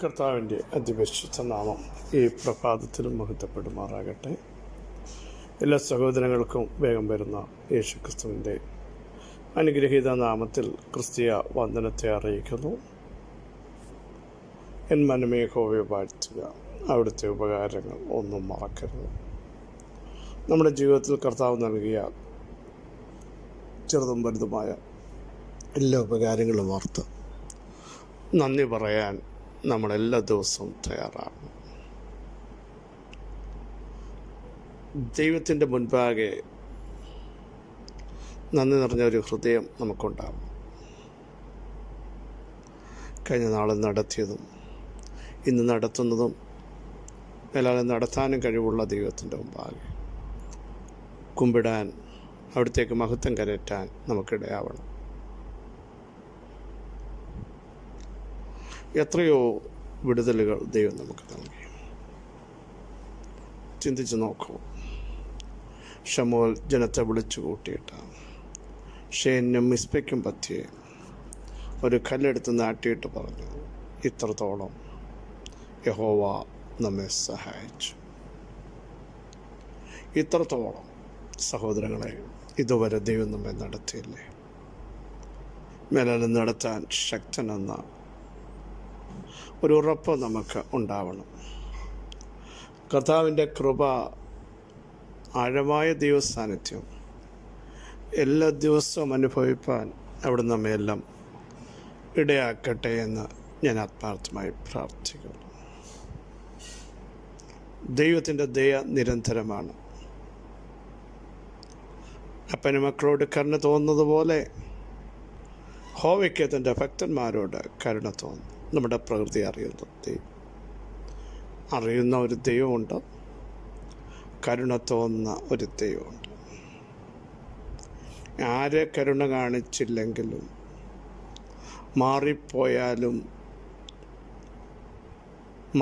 കർത്താവിൻ്റെ അതിപരിശുദ്ധ നാമം ഈ പ്രഭാതത്തിലും മഹത്വപ്പെടുമാറാകട്ടെ. എല്ലാ സഹോദരങ്ങൾക്കും വേഗം വരുന്ന യേശുക്രിസ്തുവിൻ്റെ അനുഗ്രഹീത നാമത്തിൽ ക്രിസ്തീയ വന്ദനത്തെ അറിയിക്കുന്നു. എൻ മനമേ യഹോവയെ വാഴ്ത്തുക, അവിടുത്തെ ഉപകാരങ്ങൾ ഒന്നും മറക്കരുത്. നമ്മുടെ ജീവിതത്തിൽ കർത്താവ് നൽകിയ ചെറുതും വലുതുമായ എല്ലാ ഉപകാരങ്ങളും ഓർത്ത് നന്ദി പറയാൻ നമ്മളെല്ലാ ദിവസവും തയ്യാറാണ്. ദൈവത്തിൻ്റെ മുൻപാകെ നന്ദി നിറഞ്ഞ ഒരു ഹൃദയം നമുക്കുണ്ടാകും. കഴിഞ്ഞ നാളിൽ നടത്തിയതും ഇന്ന് നടത്തുന്നതും എല്ലാവരും നടത്താനും കഴിവുള്ള ദൈവത്തിൻ്റെ മുമ്പാകെ കുമ്പിടാൻ, അവിടത്തേക്ക് മഹത്വം കരയറ്റാൻ നമുക്കിടയാവണം. എത്രയോ വിടുതലുകൾ ദൈവം നമുക്ക് നൽകി. ചിന്തിച്ച് നോക്കൂ. ശമൂവേൽ ജനത്തെ വിളിച്ചു കൂട്ടിയിട്ട് ഷേനും മിസ്പയ്ക്കും പറ്റിയ ഒരു കല്ലെടുത്ത് നാട്ടിയിട്ട് പറഞ്ഞു, ഇത്രത്തോളം യഹോവ നമ്മെ സഹായിച്ചു. ഇത്രത്തോളം സഹോദരങ്ങളെ ഇതുവരെ ദൈവം നമ്മെ നടത്തിയില്ലേ? മേലാലും നടത്താൻ ശക്തനെന്ന ഒരു ഉറപ്പ് നമുക്ക് ഉണ്ടാവണം. കർത്താവിൻ്റെ കൃപ, ആഴമായ ദൈവസാന്നിധ്യം എല്ലാ ദിവസവും അനുഭവിപ്പാൻ അവിടെ നമ്മയെല്ലാം ഇടയാക്കട്ടെ എന്ന് ഞാൻ ആത്മാർത്ഥമായി പ്രാർത്ഥിക്കുന്നു. ദൈവത്തിൻ്റെ ദയ നിരന്തരമാണ്. അപ്പന് മക്കളോട് കരുണ തോന്നുന്നത് പോലെ യഹോവയ്ക്ക് തൻ്റെ ഭക്തന്മാരോട് കരുണ തോന്നുന്നു. നമ്മുടെ പ്രകൃതി അറിയുന്ന ഒരു ദൈവമുണ്ട്, കരുണ തോന്നുന്ന ഒരു ദൈവമുണ്ട്. ആരെ കരുണ കാണിച്ചില്ലെങ്കിലും മാറിപ്പോയാലും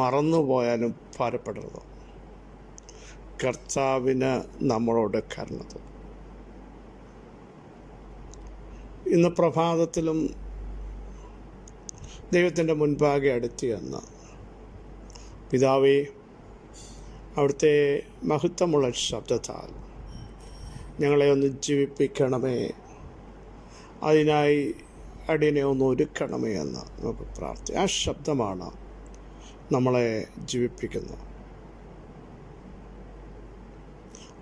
മറന്നുപോയാലും ഭാരപ്പെടരുത്. കർത്താവിന് നമ്മളോട് കരുണ തോന്നും. ഇന്ന് പ്രഭാതത്തിലും ദൈവത്തിൻ്റെ മുൻപാകെ അടുത്ത് ചെന്ന്, പിതാവേ, അവിടുത്തെ മഹത്വമുള്ള ശബ്ദത്താൽ ഞങ്ങളെ ഒന്ന് ജീവിപ്പിക്കണമേ, അതിനായി അടിയനെ ഒന്ന് ഒരുക്കണമേ എന്ന് നമുക്ക് പ്രാർത്ഥിക്കാം. ആ ശബ്ദമാണ് നമ്മളെ ജീവിപ്പിക്കുന്നത്.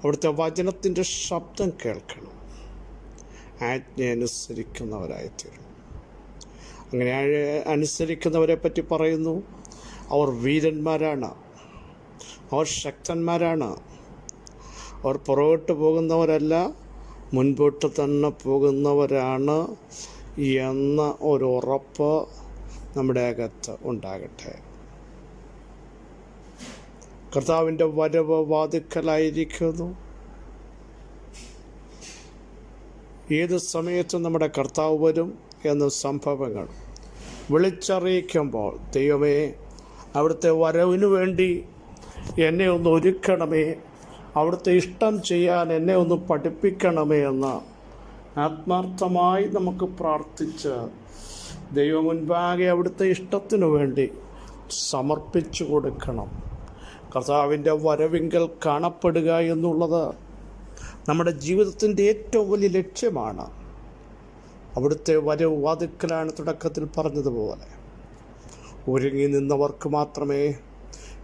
അവിടുത്തെ വചനത്തിൻ്റെ ശബ്ദം കേൾക്കണം, ആജ്ഞ അനുസരിക്കുന്നവരായിത്തീരണം. അങ്ങനെ അനുസരിക്കുന്നവരെ പറ്റി പറയുന്നു, അവർ വീരന്മാരാണ്, അവർ ശക്തന്മാരാണ്, അവർ പുറകോട്ട് പോകുന്നവരല്ല, മുൻപോട്ട് തന്നെ പോകുന്നവരാണ് എന്ന ഒരു ഉറപ്പ് നമ്മുടെ അകത്ത് ഉണ്ടാകട്ടെ. കർത്താവിൻ്റെ വരവ് വാതിക്കലായിരിക്കുന്നു. ഏത് സമയത്തും നമ്മുടെ കർത്താവ് വരും എന്ന സംഭവങ്ങൾ വിളിച്ചറിയിക്കുമ്പോൾ, ദൈവമേ, അവിടുത്തെ വരവിനു വേണ്ടി എന്നെ ഒന്ന് ഒരുക്കണമേ, അവിടുത്തെ ഇഷ്ടം ചെയ്യാൻ എന്നെ ഒന്ന് പഠിപ്പിക്കണമേ എന്ന് ആത്മാർത്ഥമായി നമുക്ക് പ്രാർത്ഥിച്ച് ദൈവം മുൻപാകെ അവിടുത്തെ ഇഷ്ടത്തിനു വേണ്ടി സമർപ്പിച്ചു കൊടുക്കണം. കർത്താവിൻ്റെ വരവിങ്കൽ കാണപ്പെടുക എന്നുള്ളത് നമ്മുടെ ജീവിതത്തിൻ്റെ ഏറ്റവും വലിയ ലക്ഷ്യമാണ്. അവിടുത്തെ വരവ് വാതിക്കലാണ് തുടക്കത്തിൽ പറഞ്ഞതുപോലെ. ഒരുങ്ങി നിന്നവർക്ക് മാത്രമേ,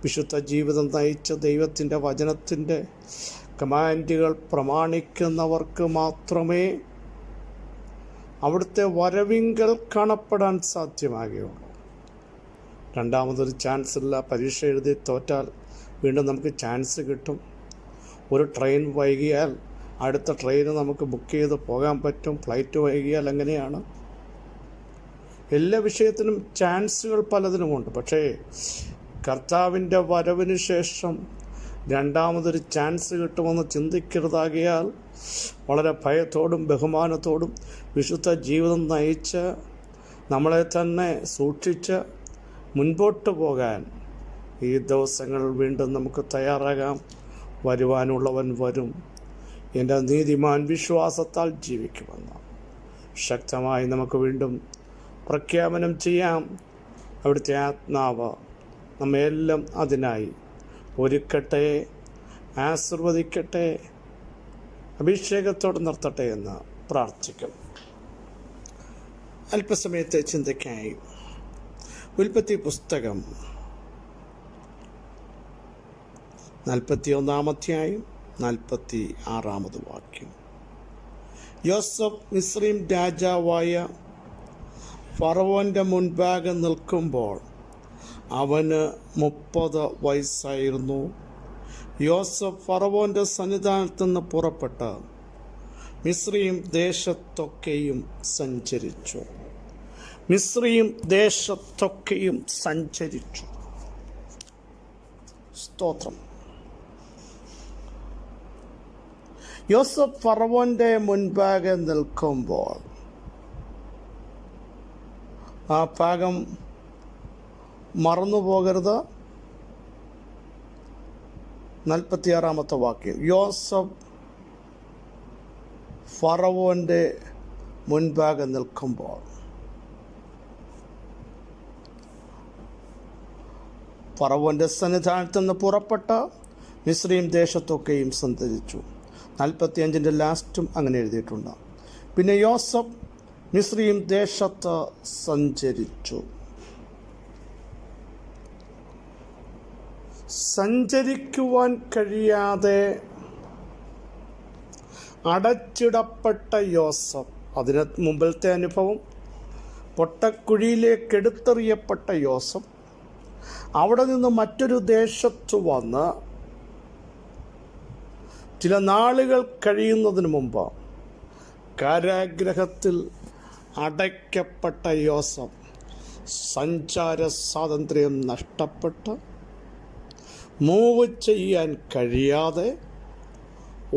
വിശുദ്ധ ജീവിതം നയിച്ച ദൈവത്തിൻ്റെ വചനത്തിൻ്റെ കമാൻഡുകൾ പ്രമാണിക്കുന്നവർക്ക് മാത്രമേ അവിടുത്തെ വരവിങ്കൽ കാണപ്പെടാൻ സാധ്യമാകുകയുള്ളൂ. രണ്ടാമതൊരു ചാൻസ് ഇല്ല. പരീക്ഷ എഴുതി തോറ്റാൽ വീണ്ടും നമുക്ക് ചാൻസ് കിട്ടും. ഒരു ട്രെയിൻ വൈകിയാൽ അടുത്ത ട്രെയിൻ നമുക്ക് ബുക്ക് ചെയ്ത് പോകാൻ പറ്റും. ഫ്ലൈറ്റ് വൈകിയാൽ അങ്ങനെയാണ്. എല്ലാ വിഷയത്തിനും ചാൻസുകൾ പലതിനുമുണ്ട്. പക്ഷേ കർത്താവിൻ്റെ വരവിന് ശേഷം രണ്ടാമതൊരു ചാൻസ് കിട്ടുമെന്ന് ചിന്തിക്കരുതാകിയാൽ വളരെ ഭയത്തോടും ബഹുമാനത്തോടും വിശുദ്ധ ജീവിതം നയിച്ച് നമ്മളെ തന്നെ സൂക്ഷിച്ച് മുൻപോട്ട് പോകാൻ ഈ ദിവസങ്ങൾ വീണ്ടും നമുക്ക് തയ്യാറാകാം. വരുവാനുള്ളവൻ വരും, എൻ്റെ നീതിമാൻ വിശ്വാസത്താൽ ജീവിക്കുമെന്ന് ശക്തമായി നമുക്ക് വീണ്ടും പ്രഖ്യാപനം ചെയ്യാം. അവിടുത്തെ ആത്മാവ് നമ്മയെല്ലാം അതിനായി ഒരുക്കട്ടെ, ആശീർവദിക്കട്ടെ, അഭിഷേകത്തോടെ നിർത്തട്ടെ എന്ന് പ്രാർത്ഥിക്കും. അല്പസമയത്തെ ചിന്തയ്ക്കായി ഉൽപ്പത്തി പുസ്തകം 41-ാം അധ്യായം 46-ാമത് വാക്യം. യോസഫ് മിസ്രയീം രാജാവായ ഫറവോൻ്റെ മുൻപാകെ നിൽക്കുമ്പോൾ അവന് 30 വയസ്സായിരുന്നു. യോസഫ് ഫറവോൻ്റെ സന്നിധാനത്തു നിന്ന് പുറപ്പെട്ട് മിസ്രയീം ദേശത്തൊക്കെയും സഞ്ചരിച്ചു. മിസ്രയീം ദേശത്തൊക്കെയും സഞ്ചരിച്ചു. സ്തോത്രം. യോസഫ് ഫറവോൻ്റെ മുൻപാകെ നിൽക്കുമ്പോൾ, ആ ഭാഗം മറന്നു പോകരുത്. 46-ാമത്തെ വാക്യം. യോസഫ് ഫറവോൻ്റെ മുൻപാകെ നിൽക്കുമ്പോൾ. ഫറവോൻ്റെ സന്നിധാനത്തു നിന്ന് പുറപ്പെട്ട് മിസ്രയീം ദേശത്തൊക്കെയും സഞ്ചരിച്ചു. 45-ൻ്റെ ലാസ്റ്റും അങ്ങനെ എഴുതിയിട്ടുണ്ട്. പിന്നെ യോസഫ് മിസ്രയീം ദേശത്ത് സഞ്ചരിച്ചു. സഞ്ചരിക്കുവാൻ കഴിയാതെ അടച്ചിടപ്പെട്ട യോസഫ്, അതിന് മുമ്പിലത്തെ അനുഭവം പൊട്ടക്കുഴിയിലേക്ക് എടുത്തെറിയപ്പെട്ട യോസഫ് അവിടെ നിന്ന് മറ്റൊരു ദേശത്ത് വന്ന് ചില നാളുകൾ കഴിയുന്നതിന് മുമ്പ് കാരാഗ്രഹത്തിൽ അടയ്ക്കപ്പെട്ട യോസഫ് സഞ്ചാര സ്വാതന്ത്ര്യം നഷ്ടപ്പെട്ട് മൂവ് ചെയ്യാൻ കഴിയാതെ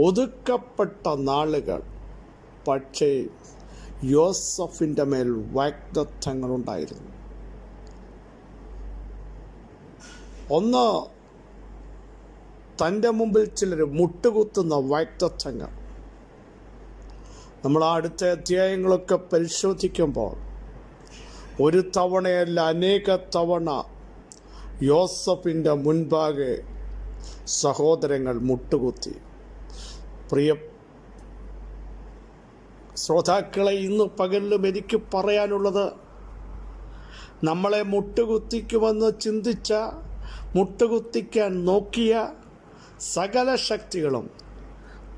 ഒതുക്കപ്പെട്ട നാളുകൾ. പക്ഷേ യോസഫിൻ്റെ മേൽ വാഗ്ദത്തങ്ങളുണ്ടായിരുന്നു. ഒന്ന്, തൻ്റെ മുമ്പിൽ ചിലർ മുട്ടുകുത്തുന്ന വാഗ്ദത്തങ്ങൾ. നമ്മൾ അടുത്ത അധ്യായങ്ങളൊക്കെ പരിശോധിക്കുമ്പോൾ ഒരു തവണയല്ല അനേക തവണ യോസഫിൻ്റെ മുൻപാകെ സഹോദരങ്ങൾ മുട്ടുകുത്തി. പ്രിയ ശ്രോതാക്കളെ, ഇന്ന് പകലിലും എനിക്ക് പറയാനുള്ളത്, നമ്മളെ മുട്ടുകുത്തിക്കുമെന്ന് ചിന്തിച്ച, മുട്ടുകുത്തിക്കാൻ നോക്കിയ സകല ശക്തികളും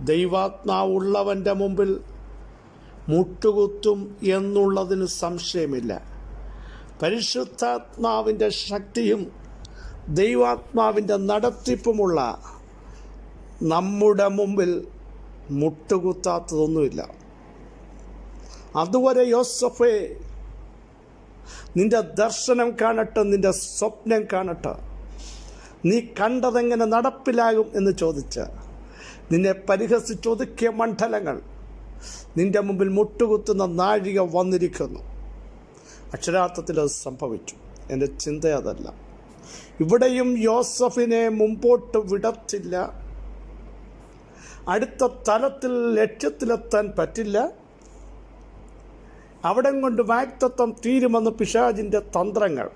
ദൈവാത്മാവുള്ളവൻ്റെ മുമ്പിൽ മുട്ടുകുത്തും എന്നുള്ളതിന് സംശയമില്ല. പരിശുദ്ധാത്മാവിൻ്റെ ശക്തിയും ദൈവാത്മാവിൻ്റെ നടത്തിപ്പുമുള്ള നമ്മുടെ മുമ്പിൽ മുട്ടുകുത്താത്തതൊന്നുമില്ല. അതുവരെ യോസഫേ, നിന്റെ ദർശനം കാണട്ടെ, നിന്റെ സ്വപ്നം കാണട്ടെ, നീ കണ്ടതെങ്ങനെ നടപ്പിലാകും എന്ന് ചോദിച്ച് നിന്നെ പരിഹസിച്ചൊതുക്കിയ മണ്ഡലങ്ങൾ നിന്റെ മുമ്പിൽ മുട്ടുകുത്തുന്ന നാഴിക വന്നിരിക്കുന്നു. അക്ഷരാർത്ഥത്തിൽ അത് സംഭവിച്ചു. എൻ്റെ ചിന്ത അതല്ല. ഇവിടെയും യോസഫിനെ മുമ്പോട്ട് വിടത്തില്ല. അടുത്ത തലത്തിൽ ലക്ഷ്യത്തിലെത്താൻ പറ്റില്ല. അവിടം കൊണ്ട് വാഗ്ദത്തം തീരുമെന്ന് പിശാചിൻ്റെ തന്ത്രങ്ങൾ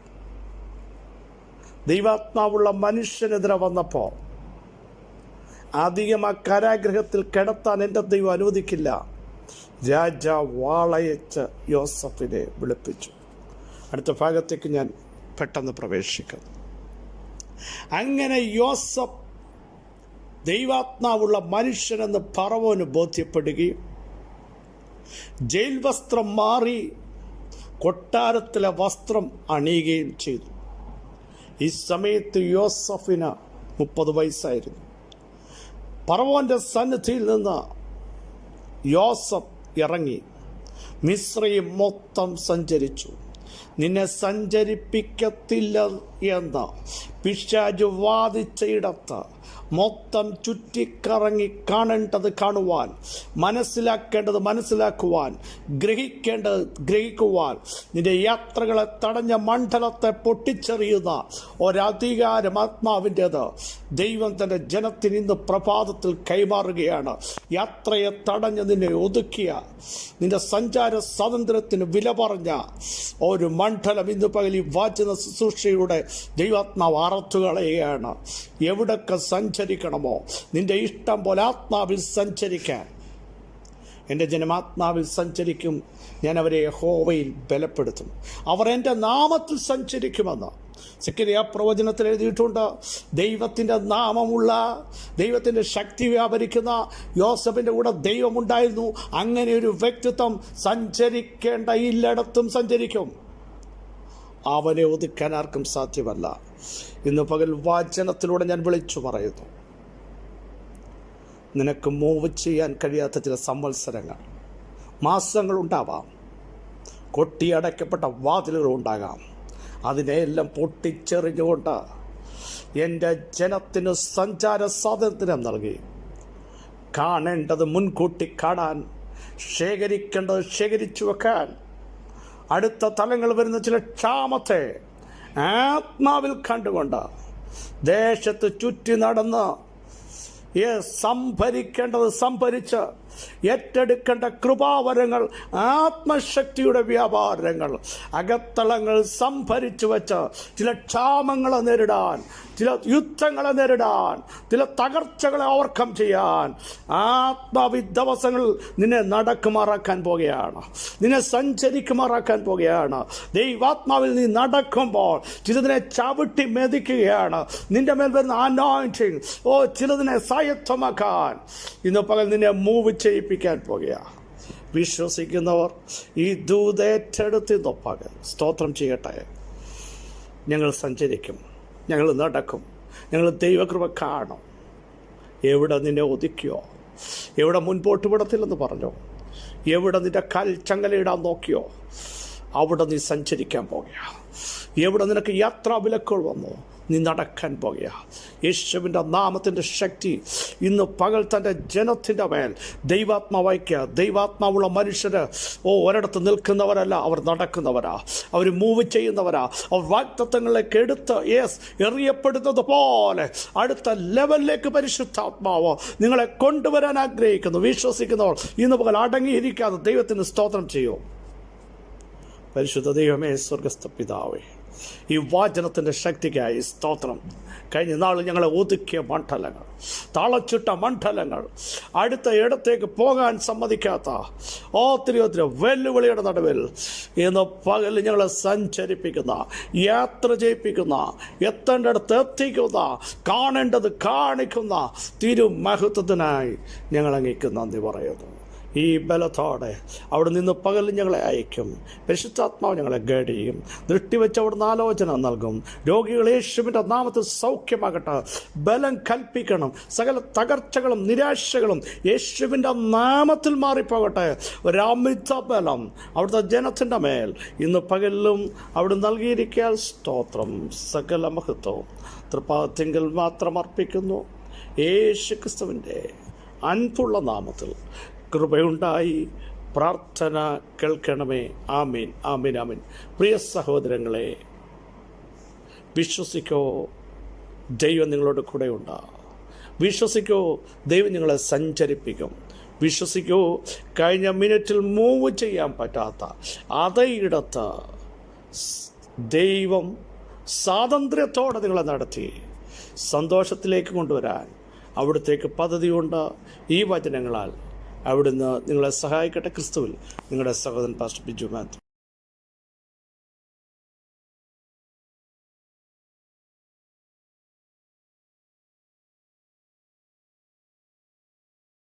ദൈവാത്മാവുള്ള മനുഷ്യനെതിരെ വന്നപ്പോൾ അധികം ആ കാരാഗ്രഹത്തിൽ കിടത്താൻ എൻ്റെ ദൈവം അനുവദിക്കില്ല. രാജാവ് വാളയച്ച് യോസഫിനെ വിളിപ്പിച്ചു. അടുത്ത ഭാഗത്തേക്ക് ഞാൻ പെട്ടെന്ന് പ്രവേശിക്കുന്നു. അങ്ങനെ യോസഫ് ദൈവാത്മാവുള്ള മനുഷ്യനെന്ന് ഫറവോന് ബോധ്യപ്പെടുകയും ജയിൽ വസ്ത്രം മാറി കൊട്ടാരത്തിലെ വസ്ത്രം അണിയുകയും ചെയ്തു. ഈ സമയത്ത് യോസഫിന് 30 വയസ്സായിരുന്നു. ഫറവോൻ്റെ സന്നിധിയിൽ നിന്ന് യോസഫ് ഇറങ്ങി മിസ്രയീം മൊത്തം സഞ്ചരിച്ചു. നിന്നെ സഞ്ചരിപ്പിക്കത്തില്ല എന്ന് പിശാച് വാദിച്ചയിടത്ത് മൊത്തം ചുറ്റിക്കറങ്ങി കാണേണ്ടത് കാണുവാൻ, മനസ്സിലാക്കേണ്ടത് മനസ്സിലാക്കുവാൻ, ഗ്രഹിക്കേണ്ടത് ഗ്രഹിക്കുവാൻ, നിന്റെ യാത്രകളെ തടഞ്ഞ മണ്ഡലത്തെ പൊട്ടിച്ചെറിയുന്ന ഒരധികാരം ആത്മാവിൻ്റേത് ദൈവം തൻ്റെ ജനത്തിന് ഇന്ന് പ്രഭാതത്തിൽ കൈമാറുകയാണ്. യാത്രയെ തടഞ്ഞ് നിന്നെ ഒതുക്കിയ, നിന്റെ സഞ്ചാര സ്വാതന്ത്ര്യത്തിന് വില പറഞ്ഞ ഒരു മണ്ഡലം ഇന്ന് പകൽ ഈ വാചന ശുശ്രൂഷയുടെ ദൈവാത്മാവ് അറുത്തുകളയുകയാണ്. എവിടൊക്കെ സഞ്ചരിക്കണമോ നിന്റെ ഇഷ്ടം പോലെ ആത്മാവിൽ സഞ്ചരിക്കാൻ, എൻ്റെ ജനമാത്മാവിൽ സഞ്ചരിക്കും, ഞാൻ അവരെ യഹോവയിൽ ബലപ്പെടുത്തും, അവർ എൻ്റെ നാമത്തിൽ സഞ്ചരിക്കുമെന്ന് സെക്കരിയ പ്രവചനത്തിൽ എഴുതിയിട്ടുണ്ട്. ദൈവത്തിൻ്റെ നാമമുള്ള, ദൈവത്തിൻ്റെ ശക്തി വ്യാപരിക്കുന്ന യോസഫിൻ്റെ കൂടെ ദൈവമുണ്ടായിരുന്നു. അങ്ങനെ ഒരു വ്യക്തിത്വം സഞ്ചരിക്കേണ്ട എല്ലായിടത്തും സഞ്ചരിക്കും. അവനെ ഒതുക്കാൻ ആർക്കും സാധ്യമല്ല. ഇന്ന് പകൽ വചനത്തിലൂടെ ഞാൻ വിളിച്ചു പറയുന്നു, നിനക്ക് മൂവ് ചെയ്യാൻ കഴിയാത്ത ചില സംവത്സരങ്ങൾ, മാസങ്ങളുണ്ടാവാം, കൊട്ടിയടയ്ക്കപ്പെട്ട വാതിലുകൾ ഉണ്ടാകാം. അതിനെയെല്ലാം പൊട്ടിച്ചെറിഞ്ഞുകൊണ്ട് എൻ്റെ ജനത്തിന് സഞ്ചാര സ്വാതന്ത്ര്യം നൽകി, കാണേണ്ടത് മുൻകൂട്ടി കാണാൻ, ശേഖരിക്കേണ്ടത് ശേഖരിച്ചു വെക്കാൻ, അടുത്ത തലങ്ങൾ വരുന്ന ചില ക്ഷാമത്തെ ആത്മാവിൽ കണ്ടുകൊണ്ട് ദേശത്ത് ചുറ്റി നടന്ന് സംഭരിക്കേണ്ടത് സംഭരിച്ച് ഏറ്റെടുക്കേണ്ട കൃപാവരങ്ങൾ, ആത്മശക്തിയുടെ വ്യാപാരങ്ങൾ, അകത്തളങ്ങൾ സംഭരിച്ചു വെച്ച് ചില ക്ഷാമങ്ങളെ നേരിടാൻ, ചില യുദ്ധങ്ങളെ നേരിടാൻ, ചില തകർച്ചകളെ ഓവർകം ചെയ്യാൻ ആത്മാവി ദിവസങ്ങൾ നിന്നെ നടക്കുമാറാക്കാൻ പോകുകയാണ്, നിന്നെ സഞ്ചരിക്കുമാറാക്കാൻ പോകുകയാണ്. ദൈവാത്മാവിൽ നീ നടക്കുമ്പോൾ ചിലതിനെ ചവിട്ടി മെതിക്കുകയാണ്. നിന്റെ മേൽ വരുന്ന അനോയിന്റിങ് ചിലതിനെ സ്വായത്തമാക്കാൻ ഇന്ന് പകൽ നിന്നെ മൂവ് ചെയ്യിപ്പിക്കാൻ പോകുകയാണ്. വിശ്വസിക്കുന്നവർ ഈ ദൂതേറ്റെടുത്ത് പകൽ സ്തോത്രം ചെയ്യട്ടെ. ഞങ്ങൾ സഞ്ചരിക്കും, ഞങ്ങൾ നടക്കും, ഞങ്ങൾ ദൈവകൃപ കാണും. എവിടെ നിന്നെ ഒതുക്കിയോ, എവിടെ മുൻപോട്ട് വിടത്തില്ലെന്ന് പറഞ്ഞോ, എവിടെ നിന്റെ കാൽ ചങ്ങലയിടാൻ നോക്കിയോ അവിടെ നീ സഞ്ചരിക്കാൻ പോകുക. എവിടെ നിനക്ക് യാത്രാ വിലക്കുകൾ വന്നോ നീ നടക്കാൻ പോകുക. യേശുവിൻ്റെ നാമത്തിൻ്റെ ശക്തി ഇന്ന് പകൽ തൻ്റെ ജനത്തിൻ്റെ മേൽ ദൈവാത്മാവയ്ക്കുക. ദൈവാത്മാവുള്ള മനുഷ്യർ ഒരിടത്ത് നിൽക്കുന്നവരല്ല, അവർ നടക്കുന്നവരാ, അവർ മൂവ് ചെയ്യുന്നവരാ. അവർ വാഗ്ദത്തങ്ങളിലേക്ക് എടുത്ത് എറിയപ്പെടുന്നത് പോലെ അടുത്ത ലെവലിലേക്ക് പരിശുദ്ധാത്മാവ് നിങ്ങളെ കൊണ്ടുവരാൻ ആഗ്രഹിക്കുന്നു. വിശ്വസിക്കുന്നവർ ഇന്ന് പകൽ അടങ്ങിയിരിക്കാതെ ദൈവത്തിന് സ്തോത്രം ചെയ്യൂ. പരിശുദ്ധ ദൈവമേ, സ്വർഗസ്ഥ പിതാവേ, ഈ വാചനത്തിൻ്റെ ശക്തിക്കായി സ്തോത്രം. കഴിഞ്ഞ നാൾ ഞങ്ങളെ ഒതുക്കിയ മണ്ഡലങ്ങൾ, തളച്ചിട്ട മണ്ഡലങ്ങൾ, അടുത്ത ഇടത്തേക്ക് പോകാൻ സമ്മതിക്കാത്ത ഒത്തിരി വെല്ലുവിളിയുടെ നടുവിൽ ഇന്ന് പകൽ ഞങ്ങളെ സഞ്ചരിപ്പിക്കുന്ന, യാത്ര ചെയ്യിപ്പിക്കുന്ന, എത്തേണ്ടടുത്ത് എത്തിക്കുന്ന, കാണേണ്ടത് കാണിക്കുന്ന തിരുമഹത്വത്തിനായി ഞങ്ങളങ്ങേക്ക് നന്ദി പറയുന്നു. ഈ ബലത്തോടെ അവിടെ നിന്ന് പകൽ ഞങ്ങളെ അയക്കും. പരിശുദ്ധാത്മാവ് ഞങ്ങളെ ഗൈഡ് ചെയ്യും. ദൃഷ്ടി വെച്ച് അവിടുന്ന് ആലോചന നൽകും. രോഗികൾ യേശുവിൻ്റെ നാമത്തിൽ സൗഖ്യമാകട്ടെ. ബലം കൽപ്പിക്കണം. സകല തകർച്ചകളും നിരാശകളും യേശുവിൻ്റെ നാമത്തിൽ മാറിപ്പോകട്ടെ. ഒരമിത ബലം അവിടുത്തെ ജനത്തിൻ്റെ മേൽ ഇന്ന് പകലിലും അവിടെ നൽകിയിരിക്കാൻ സ്തോത്രം. സകല മഹത്വവും തൃപ്പാദത്തിങ്കൽ മാത്രം അർപ്പിക്കുന്നു. യേശു ക്രിസ്തുവിൻ്റെ അൻപുള്ള നാമത്തിൽ കൃപയുണ്ടായി പ്രാർത്ഥന കേൾക്കണമേ. ആമീൻ, ആമീൻ, ആമീൻ. പ്രിയ സഹോദരങ്ങളെ, വിശ്വസിക്കോ, ദൈവം നിങ്ങളോട് കൂടെയുണ്ട്. വിശ്വസിക്കോ, ദൈവം നിങ്ങളെ സഞ്ചരിപ്പിക്കും. വിശ്വസിക്കോ, കഴിഞ്ഞ മിനിറ്റിൽ മൂവ് ചെയ്യാൻ പറ്റാത്ത അതേയിടത്ത് ദൈവം സ്വാതന്ത്ര്യത്തോടെ നിങ്ങളെ നടത്തി സന്തോഷത്തിലേക്ക് കൊണ്ടുവരാൻ അവിടത്തേക്ക് പദ്ധതിയുണ്ട്. ഈ വചനങ്ങളാൽ അവിടുന്ന് നിങ്ങളെ സഹായിക്കട്ടെ. ക്രിസ്തുവിൽ നിങ്ങളുടെ സഹോദരൻ പാസ്റ്റർ ബിജു മാത്യു.